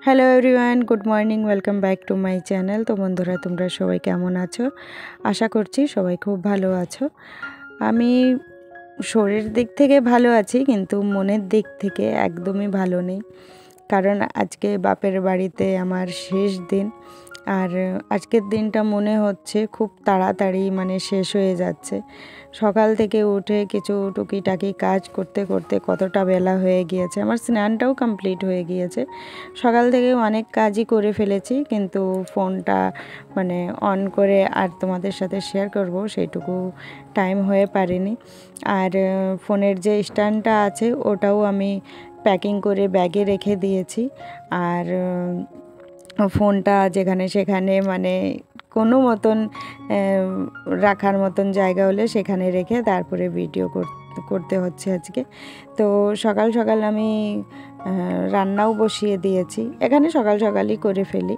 Hello everyone, good morning, welcome back to my channel. তো বন্ধুরা, তোমরা সবাই কেমন আছো? আশা করছি সবাই খুব ভালো আছো। আমি শরীর দিক থেকে ভালো আছি, কিন্তু মনের দিক থেকে একদমই ভালো নেই। কারণ আজকে বাপের বাড়িতে আমার শেষ দিন। আর আজকের দিনটা মনে হচ্ছে খুব তাড়াতাড়ি শেষ হয়ে যাচ্ছে। সকাল থেকে উঠে কিছু টুকিটাকি কাজ করতে করতে কতটা বেলা হয়ে গিয়েছে। আমার স্নানটাও কমপ্লিট হয়ে গিয়েছে। সকাল থেকে অনেক কাজই করে ফেলেছি, কিন্তু ফোনটা অন করে আর তোমাদের সাথে শেয়ার করব সেইটুকু টাইম হয়ে পারেনি। আর ফোনের যে স্ট্যান্ডটা আছে ওটাও আমি প্যাকিং করে ব্যাগে রেখে দিয়েছি। আর ফোনটা যেখানে সেখানে কোনো মতন রাখার মতন জায়গা হলে সেখানে রেখে তারপরে ভিডিও করতে হচ্ছে আজকে। তো সকাল সকাল আমি রান্নাও বসিয়ে দিয়েছি। এখানে সকাল সকালই করে ফেলি,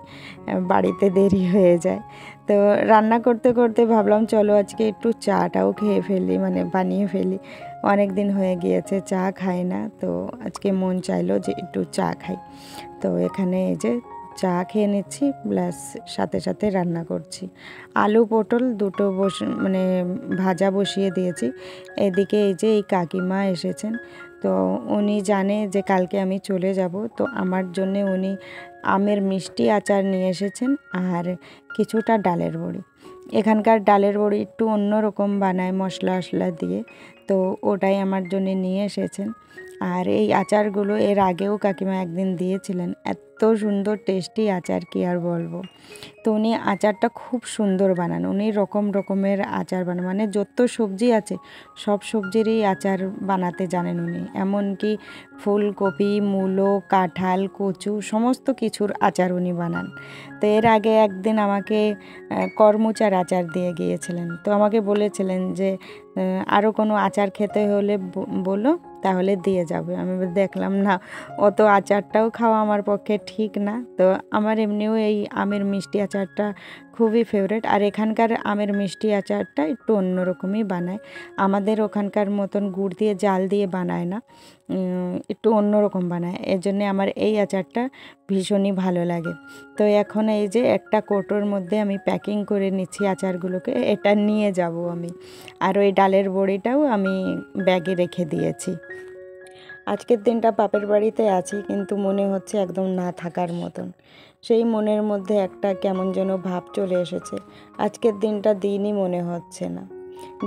বাড়িতে দেরি হয়ে যায়। তো রান্না করতে করতে ভাবলাম চলো আজকে একটু চাটাও খেয়ে ফেলি, বানিয়ে ফেলি। অনেক দিন হয়ে গিয়েছে চা খাই না, তো আজকে মন চাইলো যে একটু চা খাই। তো এখানে এই যে চা খেয়ে নিচ্ছি, প্লাস সাথে সাথে রান্না করছি। আলু পটল দুটো ভাজা বসিয়ে দিয়েছি। এদিকে এই যে এই কাকিমা এসেছেন, তো উনি জানে যে কালকে আমি চলে যাব, তো আমার জন্যে উনি আমের মিষ্টি আচার নিয়ে এসেছেন আর কিছুটা ডালের বড়ি। এখানকার ডালের বড়ি একটু অন্যরকম বানায় মশলা টশলা দিয়ে, তো ওটাই আমার জন্য নিয়ে এসেছেন। আর এই আচারগুলো এর আগেও কাকিমা একদিন দিয়েছিলেন, এত সুন্দর টেস্টি আচার কি আর বলবো। তো উনি আচারটা খুব সুন্দর বানান। উনি রকম রকমের আচার বানান, যত সবজি আছে সব সবজিরই আচার বানাতে জানেন উনি। এমনকি ফুলকপি, মূলো, কাঁঠাল, কচু সমস্ত কিছুর আচার উনি বানান। তো এর আগে একদিন আমাকে করমচার আচার দিয়ে গিয়েছিলেন। তো আমাকে বলেছিলেন যে আরও কোনো আচার খেতে হলে বলো, তাহলে দিয়ে যাবে। আমি দেখলাম না, অত আচারটাও খাওয়া আমার পক্ষে ঠিক না। তো আমার এমনিও এই আমের মিষ্টি আচারটা খুবই ফেভারিট। আর এখানকার আমের মিষ্টি আচারটা একটু অন্যরকমই বানায়, আমাদের ওখানকার মতন গুড় দিয়ে জাল দিয়ে বানায় না, একটু অন্যরকম বানায়। এর জন্যে আমার এই আচারটা ভীষণই ভালো লাগে। তো এখন এই যে একটা কৌটোর মধ্যে আমি প্যাকিং করে নিচ্ছি আচারগুলোকে, এটা নিয়ে যাব আমি। আর ওই ডালের বড়িটাও আমি ব্যাগে রেখে দিয়েছি। আজকের দিনটা বাপের বাড়িতে আছি, কিন্তু মনে হচ্ছে একদম না থাকার মতন। সেই মনের মধ্যে একটা কেমন যেন ভাব চলে এসেছে। আজকের দিনটা দিনই মনে হচ্ছে না।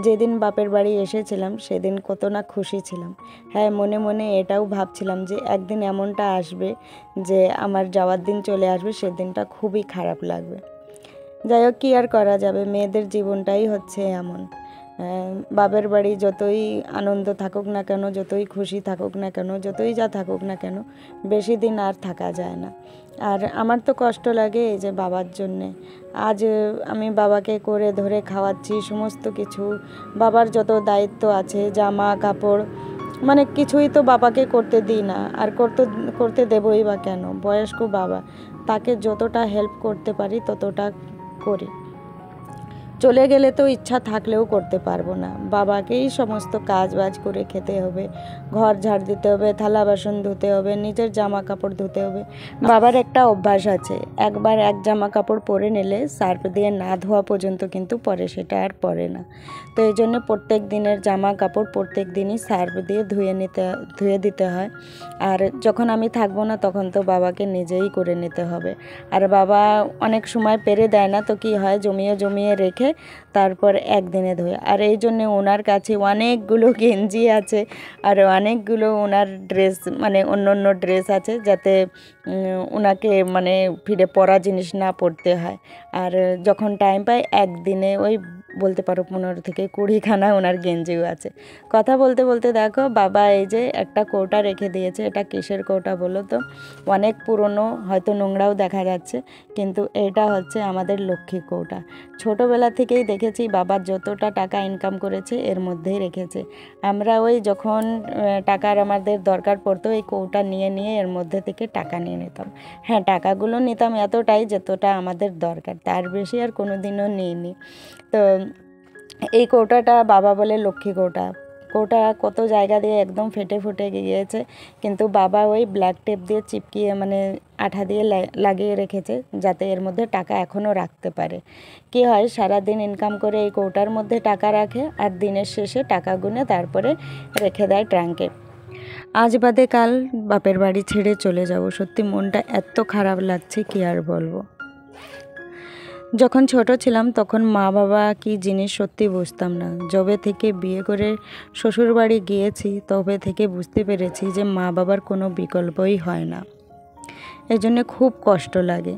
যেদিন বাপের বাড়ি এসেছিলাম সেদিন কত না খুশি ছিলাম। হ্যাঁ, মনে মনে এটাও ভাবছিলাম যে একদিন এমনটা আসবে যে আমার যাওয়ার দিন চলে আসবে, সেদিনটা খুবই খারাপ লাগবে। যাই হোক, কী আর করা যাবে, মেয়েদের জীবনটাই হচ্ছে এমন। বাপের বাড়ি যতই আনন্দ থাকুক না কেন, যতই খুশি থাকুক না কেন, যতই যা থাকুক না কেন, বেশি দিন আর থাকা যায় না। আর আমার তো কষ্ট লাগে এই যে বাবার জন্যে। আজ আমি বাবাকে করে ধরে খাওয়াচ্ছি সমস্ত কিছু, বাবার যত দায়িত্ব আছে, জামা কাপড়, কিছুই তো বাবাকে করতে দিই না। আর করতে দেবই বা কেন? বয়স্ক বাবা, তাকে যতটা হেল্প করতে পারি ততটা করি। চলে গেলে তো ইচ্ছা থাকলেও করতে পারবো না, বাবাকেই সমস্ত কাজ বাজ করে খেতে হবে, ঘর ঝাড় দিতে হবে, থালা বাসন ধুতে হবে, নিজের জামা কাপড় ধুতে হবে। বাবার একটা অভ্যাস আছে, একবার এক জামা কাপড় পরে নিলে সার্ফ দিয়ে না ধোয়া পর্যন্ত কিন্তু পরে সেটা আর পরে না। তো এই জন্য প্রত্যেক দিনের জামা কাপড় প্রত্যেক দিনই সার্ফ দিয়ে ধুয়ে দিতে হয়। আর যখন আমি থাকবো না তখন তো বাবাকে নিজেই করে নিতে হবে। আর বাবা অনেক সময় পেরে দেয় না, তো কি হয়, জমিয়ে জমিয়ে রেখে তারপর একদিনে ধোয়। আর এই জন্যে ওনার কাছে অনেকগুলো গেঞ্জি আছে, আর অনেকগুলো ওনার ড্রেস অন্য অন্য ড্রেস আছে, যাতে ওনাকে ফিরে পরা জিনিস না পরতে হয়। আর যখন টাইম পায় একদিনে ওই বলতে পারো 15 থেকে 20খানা ওনার গেঞ্জিও আছে। কথা বলতে বলতে দেখো বাবা এই যে একটা কৌটা রেখে দিয়েছে। এটা কিসের কৌটা বলো তো? অনেক পুরনো, হয়তো নোংরাও দেখা যাচ্ছে, কিন্তু এটা হচ্ছে আমাদের লক্ষ্মী কৌটা। ছোটোবেলা থেকেই দেখেছি বাবা যতটা টাকা ইনকাম করেছে এর মধ্যেই রেখেছে। আমরা ওই যখন টাকার আমাদের দরকার পড়তো এই কৌটা নিয়ে নিয়ে এর মধ্যে থেকে টাকা নিয়ে নিতাম। হ্যাঁ, টাকাগুলো নিতাম এতটাই যতটা আমাদের দরকার, তার বেশি আর কোনো দিনও নিইনি। তো এই কৌটাটা বাবা বলে লক্ষ্মী কৌটা। কৌটা কত জায়গা দিয়ে একদম ফেটে ফুটে গিয়েছে, কিন্তু বাবা ওই ব্ল্যাক টেপ দিয়ে চিপকিয়ে মানে আঠা দিয়ে লাগিয়ে রেখেছে যাতে এর মধ্যে টাকা এখনও রাখতে পারে। কি হয়, সারাদিন ইনকাম করে এই কৌটার মধ্যে টাকা রাখে আর দিনের শেষে টাকা গুনে তারপরে রেখে দেয় ট্রাঙ্কে। আজ বাদে কাল বাপের বাড়ি ছেড়ে চলে যাব। সত্যি মনটা এত খারাপ লাগছে কি আর বলবো। যখন ছোট ছিলাম তখন মা বাবা কি জিনিস সত্যি বুঝতাম না। যবে থেকে বিয়ে করে শ্বশুর বাড়ি গিয়েছি তবে থেকে বুঝতে পেরেছি যে মা বাবার কোনো বিকল্পই হয় না। এই জন্যে খুব কষ্ট লাগে।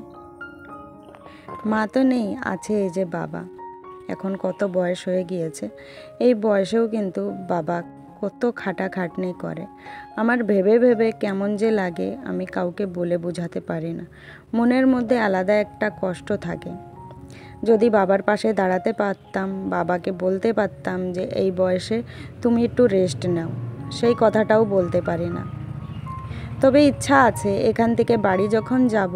মা তো নেই, আছে এই যে বাবা। এখন কত বয়স হয়ে গিয়েছে, এই বয়সেও কিন্তু বাবা কত খাটাখাটনি করে। আমার ভেবে ভেবে কেমন যে লাগে আমি কাউকে বলে বোঝাতে পারি না। মনের মধ্যে আলাদা একটা কষ্ট থাকে। যদি বাবার পাশে দাঁড়াতে পারতাম, বাবাকে বলতে পারতাম যে এই বয়সে তুমি একটু রেস্ট নাও, সেই কথাটাও বলতে পারি না। তবে ইচ্ছা আছে এখান থেকে বাড়ি যখন যাব,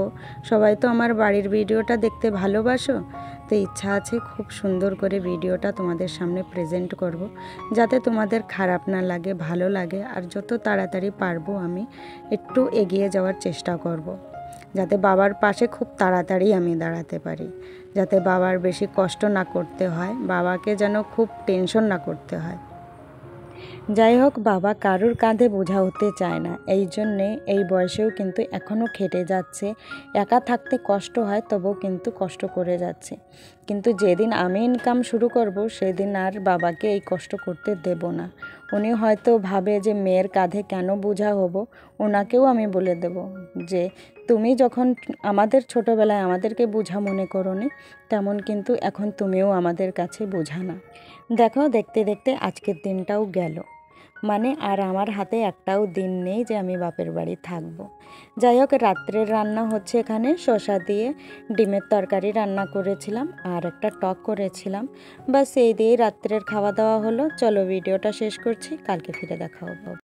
সবাই তো আমার বাড়ির ভিডিওটা দেখতে ভালোবাসো, তো ইচ্ছা আছে খুব সুন্দর করে ভিডিওটা তোমাদের সামনে প্রেজেন্ট করব, যাতে তোমাদের খারাপ না লাগে, ভালো লাগে। আর যত তাড়াতাড়ি পারবো আমি একটু এগিয়ে যাওয়ার চেষ্টা করব, যাতে বাবার পাশে খুব তাড়াতাড়ি আমি দাঁড়াতে পারি, যাতে বাবার বেশি কষ্ট না করতে হয়, বাবাকে যেন খুব টেনশন না করতে হয়। যাই হোক, বাবা কারুর কাঁধে বোঝা হতে চায় না, এই জন্যে এই বয়সেও কিন্তু এখনও খেটে যাচ্ছে। একা থাকতে কষ্ট হয়, তবুও কিন্তু কষ্ট করে যাচ্ছে। কিন্তু যেদিন আমি ইনকাম শুরু করব সেদিন আর বাবাকে এই কষ্ট করতে দেব না। উনি হয়তো ভাবে যে মেয়ের কাঁধে কেন বোঝা হব, ওনাকেও আমি বলে দেব যে তুমি যখন আমাদের ছোটোবেলায় আমাদেরকে বোঝা মনে করোনি, তেমন কিন্তু এখন তুমিও আমাদের কাছে বোঝা না। দেখো, দেখতে দেখতে আজকের দিনটাও গেল, মানে আর আমার হাতে একটাও দিন নেই যে আমি বাপের বাড়ি থাকবো। যাই হোক, রাত্রের রান্না হচ্ছে এখানে শসা দিয়ে ডিমের তরকারি রান্না করেছিলাম আর একটা টক করেছিলাম। বাস এই দিয়েই রাত্রের খাওয়া দাওয়া হলো। চলো ভিডিওটা শেষ করছি, কালকে ফিরে দেখা হবে।